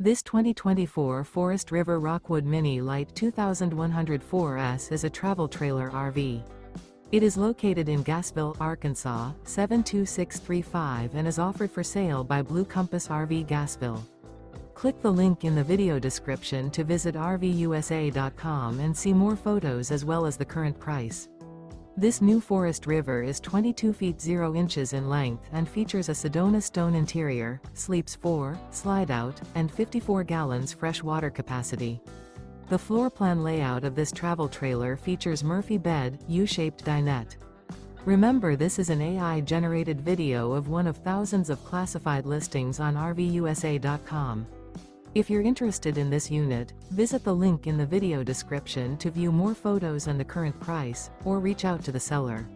This 2024 Forest River Rockwood Mini Lite 2104S is a travel trailer RV. It is located in Gassville, Arkansas, 72635 and is offered for sale by Blue Compass RV Gassville. Click the link in the video description to visit RVUSA.com and see more photos as well as the current price. This new Forest River is 22 feet 0 inches in length and features a SEDONA-STONE interior, sleeps 4, Slideout, and 54 gallons fresh water capacity. The floor plan layout of this travel trailer features Murphy bed, U-shaped dinette. Remember, this is an AI-generated video of one of thousands of classified listings on RVUSA.com. If you're interested in this unit, visit the link in the video description to view more photos and the current price, or reach out to the seller.